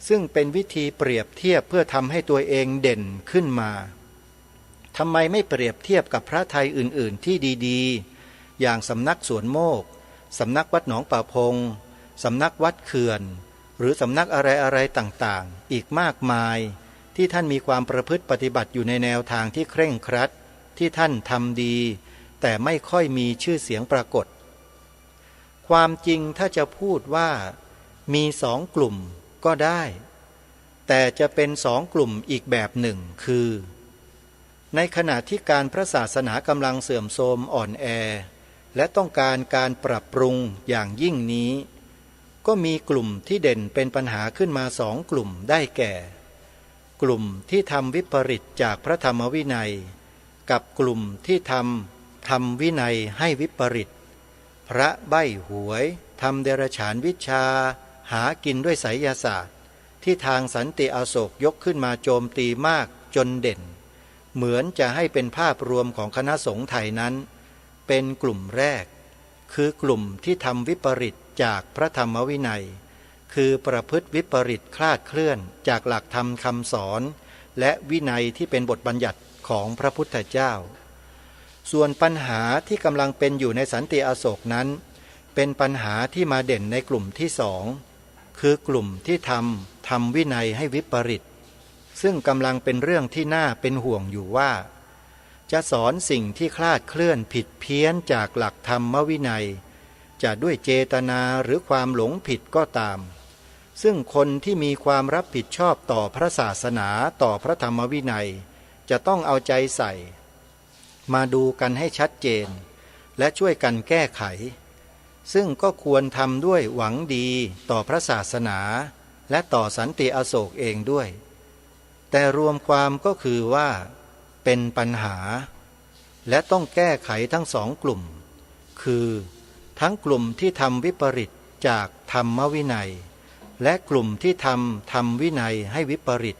ซึ่งเป็นวิธีเปรียบเทียบเพื่อทำให้ตัวเองเด่นขึ้นมาทำไมไม่เปรียบเทียบกับพระไทยอื่นๆที่ดีๆอย่างสำนักสวนโมกสำนักวัดหนองป่าพงสำนักวัดเขื่อนหรือสำนักอะไรๆต่างๆอีกมากมายที่ท่านมีความประพฤติปฏิบัติอยู่ในแนวทางที่เคร่งครัดที่ท่านทำดีแต่ไม่ค่อยมีชื่อเสียงปรากฏความจริงถ้าจะพูดว่ามีสองกลุ่มก็ได้แต่จะเป็นสองกลุ่มอีกแบบหนึ่งคือในขณะที่การพระศาสนากำลังเสื่อมโทรมอ่อนแอและต้องการการปรับปรุงอย่างยิ่งนี้ก็มีกลุ่มที่เด่นเป็นปัญหาขึ้นมาสองกลุ่มได้แก่กลุ่มที่ทำวิปริตจากพระธรรมวินัยกับกลุ่มที่ทำวินัยให้วิปริตพระใบ้หวยทำเดรัจฉานวิชาหากินด้วยไสยศาสตร์ที่ทางสันติอโศกยกขึ้นมาโจมตีมากจนเด่นเหมือนจะให้เป็นภาพรวมของคณะสงฆ์ไทยนั้นเป็นกลุ่มแรกคือกลุ่มที่ทำวิปริตจากพระธรรมวินัยคือประพฤติวิปริตคลาดเคลื่อนจากหลักธรรมคำสอนและวินัยที่เป็นบทบัญญัติของพระพุทธเจ้าส่วนปัญหาที่กำลังเป็นอยู่ในสันติอโศกนั้นเป็นปัญหาที่มาเด่นในกลุ่มที่สองคือกลุ่มที่ทำวินัยให้วิปริตซึ่งกำลังเป็นเรื่องที่น่าเป็นห่วงอยู่ว่าจะสอนสิ่งที่คลาดเคลื่อนผิดเพี้ยนจากหลักธรรมวินัยจะด้วยเจตนาหรือความหลงผิดก็ตามซึ่งคนที่มีความรับผิดชอบต่อพระศาสนาต่อพระธรรมวินัยจะต้องเอาใจใส่มาดูกันให้ชัดเจนและช่วยกันแก้ไขซึ่งก็ควรทำด้วยหวังดีต่อพระศาสนาและต่อสันติอโศกเองด้วยแต่รวมความก็คือว่าเป็นปัญหาและต้องแก้ไขทั้งสองกลุ่มคือทั้งกลุ่มที่ทำวิปริตจากธรรมวินัยและกลุ่มที่ทำวินัยให้วิปริต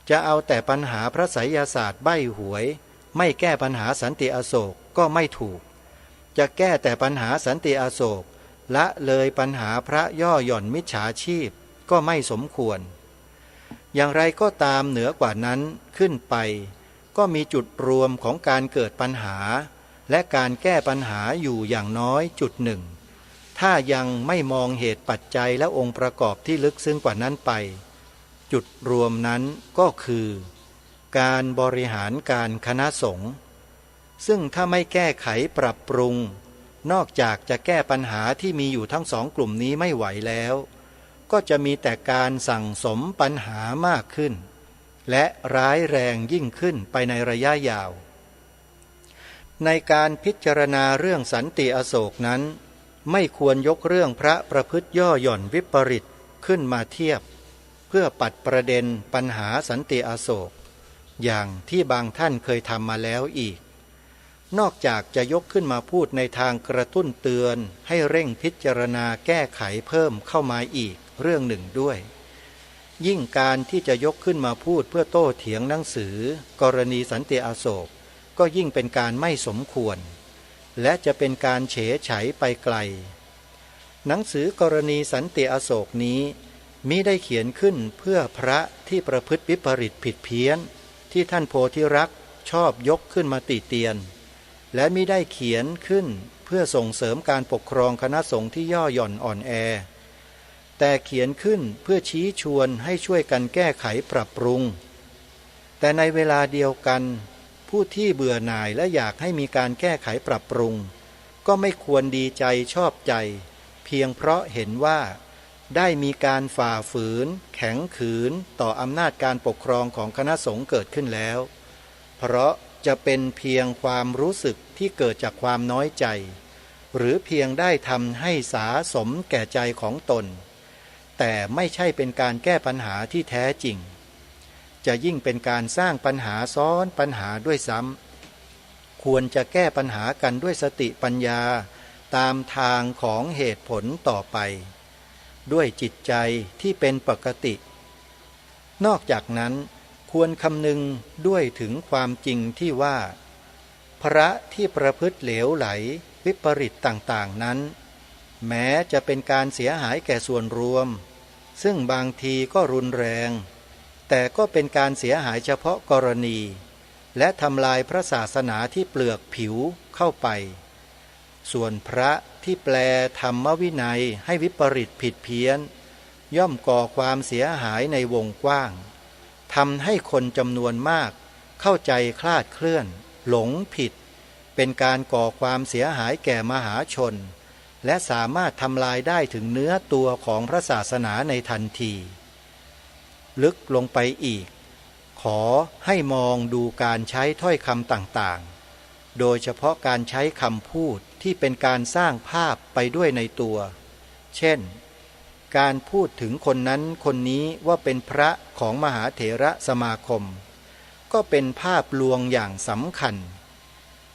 จะเอาแต่ปัญหาพระไสยศาสตร์ใบ้หวยไม่แก้ปัญหาสันติอโศกก็ไม่ถูกจะแก้แต่ปัญหาสันติอโศกละเลยปัญหาพระย่อหย่อนมิจฉาชีพก็ไม่สมควรอย่างไรก็ตามเหนือกว่านั้นขึ้นไปก็มีจุดรวมของการเกิดปัญหาและการแก้ปัญหาอยู่อย่างน้อยจุดหนึ่ง ถ้ายังไม่มองเหตุปัจจัยและองค์ประกอบที่ลึกซึ้งกว่านั้นไปจุดรวมนั้นก็คือการบริหารการคณะสงฆ์ซึ่งถ้าไม่แก้ไขปรับปรุงนอกจากจะแก้ปัญหาที่มีอยู่ทั้งสองกลุ่มนี้ไม่ไหวแล้วก็จะมีแต่การสั่งสมปัญหามากขึ้นและร้ายแรงยิ่งขึ้นไปในระยะยาวในการพิจารณาเรื่องสันติอโศกนั้นไม่ควรยกเรื่องพระประพฤติย่อหย่อนวิปริตขึ้นมาเทียบเพื่อปัดประเด็นปัญหาสันติอโศกอย่างที่บางท่านเคยทำมาแล้วอีกนอกจากจะยกขึ้นมาพูดในทางกระตุ้นเตือนให้เร่งพิจารณาแก้ไขเพิ่มเข้ามาอีกเรื่องหนึ่งด้วยยิ่งการที่จะยกขึ้นมาพูดเพื่อโต้เถียงหนังสือกรณีสันติอโศกก็ยิ่งเป็นการไม่สมควรและจะเป็นการเฉยไฉไปไกลหนังสือกรณีสันติอโศกนี้มิได้เขียนขึ้นเพื่อพระที่ประพฤติวิปริตผิดเพี้ยนที่ท่านโพธิรักษ์ชอบยกขึ้นมาติเตียนและมิได้เขียนขึ้นเพื่อส่งเสริมการปกครองคณะสงฆ์ที่ย่อหย่อนอ่อนแอแต่เขียนขึ้นเพื่อชี้ชวนให้ช่วยกันแก้ไขปรับปรุงแต่ในเวลาเดียวกันผู้ที่เบื่อหน่ายและอยากให้มีการแก้ไขปรับปรุงก็ไม่ควรดีใจชอบใจเพียงเพราะเห็นว่าได้มีการฝ่าฝืนแข็งขืนต่ออำนาจการปกครองของคณะสงฆ์เกิดขึ้นแล้วเพราะจะเป็นเพียงความรู้สึกที่เกิดจากความน้อยใจหรือเพียงได้ทำให้สาสมแก่ใจของตนแต่ไม่ใช่เป็นการแก้ปัญหาที่แท้จริงจะยิ่งเป็นการสร้างปัญหาซ้อนปัญหาด้วยซ้ำควรจะแก้ปัญหากันด้วยสติปัญญาตามทางของเหตุผลต่อไปด้วยจิตใจที่เป็นปกตินอกจากนั้นควรคำนึงด้วยถึงความจริงที่ว่าพระที่ประพฤติเหลวไหลวิปริตต่างๆนั้นแม้จะเป็นการเสียหายแก่ส่วนรวมซึ่งบางทีก็รุนแรงแต่ก็เป็นการเสียหายเฉพาะกรณีและทำลายพระศาสนาที่เปลือกผิวเข้าไปส่วนพระที่แปลธรรมวินัยให้วิปริตผิดเพี้ยนย่อมก่อความเสียหายในวงกว้างทำให้คนจำนวนมากเข้าใจคลาดเคลื่อนหลงผิดเป็นการก่อความเสียหายแก่มหาชนและสามารถทำลายได้ถึงเนื้อตัวของพระศาสนาในทันทีลึกลงไปอีกขอให้มองดูการใช้ถ้อยคำต่างๆโดยเฉพาะการใช้คำพูดที่เป็นการสร้างภาพไปด้วยในตัวเช่นการพูดถึงคนนั้นคนนี้ว่าเป็นพระของมหาเถระสมาคมก็เป็นภาพลวงอย่างสำคัญ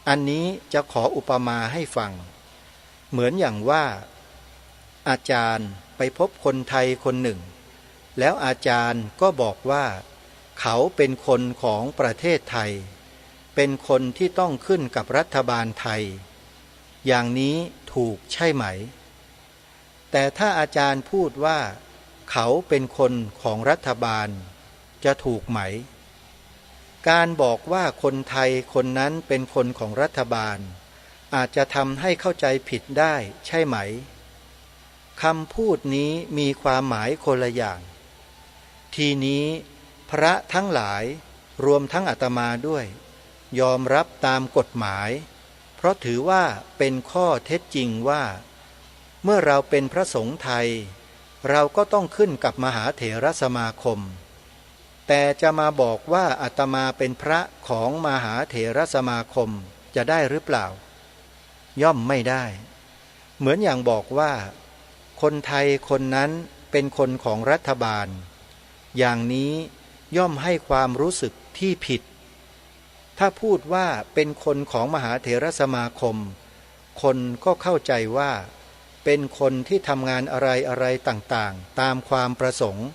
อันนี้จะขออุปมาให้ฟังเหมือนอย่างว่าอาจารย์ไปพบคนไทยคนหนึ่งแล้วอาจารย์ก็บอกว่าเขาเป็นคนของประเทศไทยเป็นคนที่ต้องขึ้นกับรัฐบาลไทยอย่างนี้ถูกใช่ไหมแต่ถ้าอาจารย์พูดว่าเขาเป็นคนของรัฐบาลจะถูกไหมการบอกว่าคนไทยคนนั้นเป็นคนของรัฐบาลอาจจะทำให้เข้าใจผิดได้ใช่ไหมคำพูดนี้มีความหมายคนละอย่างทีนี้พระทั้งหลายรวมทั้งอาตมาด้วยยอมรับตามกฎหมายเพราะถือว่าเป็นข้อเท็จจริงว่าเมื่อเราเป็นพระสงฆ์ไทยเราก็ต้องขึ้นกับมหาเถรสมาคมแต่จะมาบอกว่าอาตมาเป็นพระของมหาเถรสมาคมจะได้หรือเปล่าย่อมไม่ได้เหมือนอย่างบอกว่าคนไทยคนนั้นเป็นคนของรัฐบาลอย่างนี้ย่อมให้ความรู้สึกที่ผิดถ้าพูดว่าเป็นคนของมหาเถรสมาคมคนก็เข้าใจว่าเป็นคนที่ทำงานอะไรต่างๆตามความประสงค์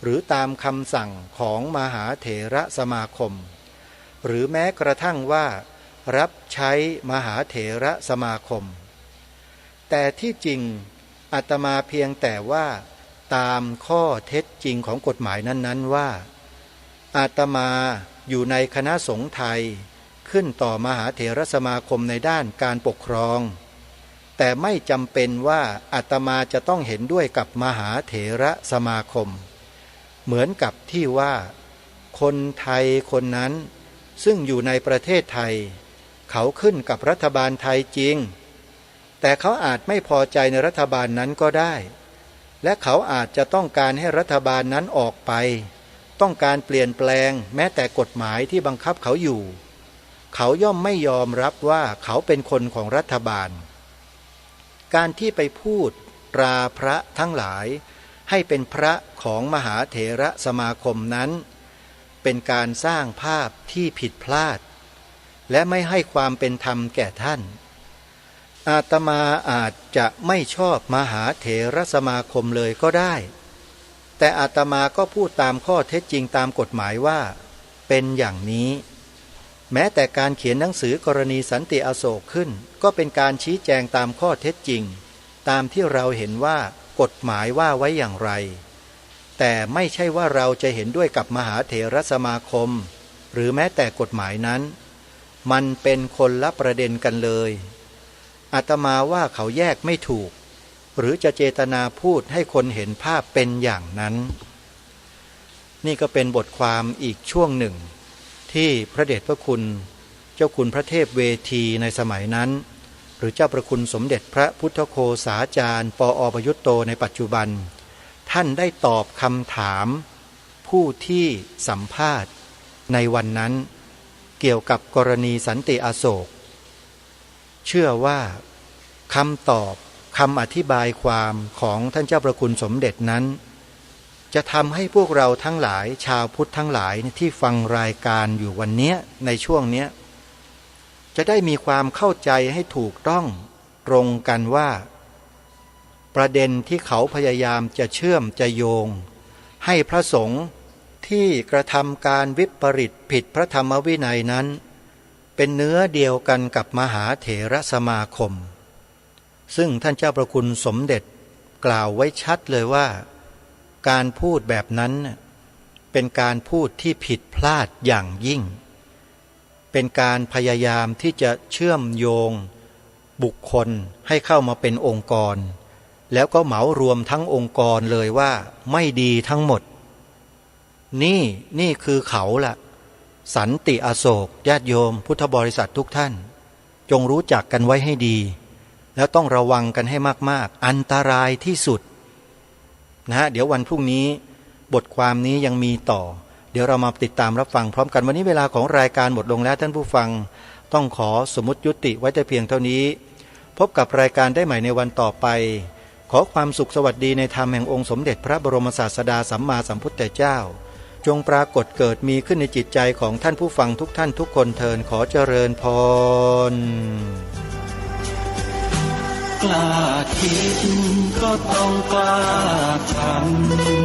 หรือตามคำสั่งของมหาเถรสมาคมหรือแม้กระทั่งว่ารับใช้มหาเถรสมาคมแต่ที่จริงอาตมาเพียงแต่ว่าตามข้อเท็จจริงของกฎหมายนั้นๆว่าอาตมาอยู่ในคณะสงฆ์ไทยขึ้นต่อมหาเถรสมาคมในด้านการปกครอง แต่ไม่จำเป็นว่าอาตมาจะต้องเห็นด้วยกับมหาเถระสมาคมเหมือนกับที่ว่าคนไทยคนนั้นซึ่งอยู่ในประเทศไทยเขาขึ้นกับรัฐบาลไทยจริงแต่เขาอาจไม่พอใจในรัฐบาลนั้นก็ได้และเขาอาจจะต้องการให้รัฐบาลนั้นออกไปต้องการเปลี่ยนแปลงแม้แต่กฎหมายที่บังคับเขาอยู่เขาย่อมไม่ยอมรับว่าเขาเป็นคนของรัฐบาลการที่ไปพูดตราพระทั้งหลายให้เป็นพระของมหาเถระสมาคมนั้นเป็นการสร้างภาพที่ผิดพลาดและไม่ให้ความเป็นธรรมแก่ท่านอาตมาอาจจะไม่ชอบมหาเถรสมาคมเลยก็ได้แต่อาตมาก็พูดตามข้อเท็จจริงตามกฎหมายว่าเป็นอย่างนี้แม้แต่การเขียนหนังสือกรณีสันติอโศกขึ้นก็เป็นการชี้แจงตามข้อเท็จจริงตามที่เราเห็นว่ากฎหมายว่าไว้อย่างไรแต่ไม่ใช่ว่าเราจะเห็นด้วยกับมหาเถรสมาคมหรือแม้แต่กฎหมายนั้นมันเป็นคนละประเด็นกันเลยอาตมาว่าเขาแยกไม่ถูกหรือจะเจตนาพูดให้คนเห็นภาพเป็นอย่างนั้นนี่ก็เป็นบทความอีกช่วงหนึ่งที่พระเดชพระคุณเจ้าคุณพระเทพเวทีในสมัยนั้นหรือเจ้าประคุณสมเด็จพระพุทธโฆษาจารย์ปอ.ประยุตโตในปัจจุบันท่านได้ตอบคำถามผู้ที่สัมภาษณ์ในวันนั้นเกี่ยวกับกรณีสันติอโศกเชื่อว่าคำตอบคำอธิบายความของท่านเจ้าประคุณสมเด็จนั้นจะทำให้พวกเราทั้งหลายชาวพุทธทั้งหลายที่ฟังรายการอยู่วันนี้ในช่วงนี้จะได้มีความเข้าใจให้ถูกต้องตรงกันว่าประเด็นที่เขาพยายามจะเชื่อมจะโยงให้พระสงฆ์ที่กระทำการวิปริตผิดพระธรรมวินัยนั้นเป็นเนื้อเดียวกันกับมหาเถรสมาคมซึ่งท่านเจ้าประคุณสมเด็จกล่าวไว้ชัดเลยว่าการพูดแบบนั้นเป็นการพูดที่ผิดพลาดอย่างยิ่งเป็นการพยายามที่จะเชื่อมโยงบุคคลให้เข้ามาเป็นองค์กรแล้วก็เหมารวมทั้งองค์กรเลยว่าไม่ดีทั้งหมดนี่คือเขาล่ะสันติอโศกญาติโยมพุทธบริษัททุกท่านจงรู้จักกันไว้ให้ดีแล้วต้องระวังกันให้มากๆอันตรายที่สุดนะเดี๋ยววันพรุ่งนี้บทความนี้ยังมีต่อเดี๋ยวเรามาติดตามรับฟังพร้อมกันวันนี้เวลาของรายการหมดลงแล้วท่านผู้ฟังต้องขอสมมุติยุติไว้แต่เพียงเท่านี้พบกับรายการได้ใหม่ในวันต่อไปขอความสุขสวัสดีในธรรมแห่งองค์สมเด็จพระบรมศาสดาสัมมาสัมพุทธเจ้าจงปรากฏเกิดมีขึ้นในจิตใจของท่านผู้ฟังทุกท่านทุกคนเทินขอเจริญพรกล้าคิดก็ต้องกล้าทำ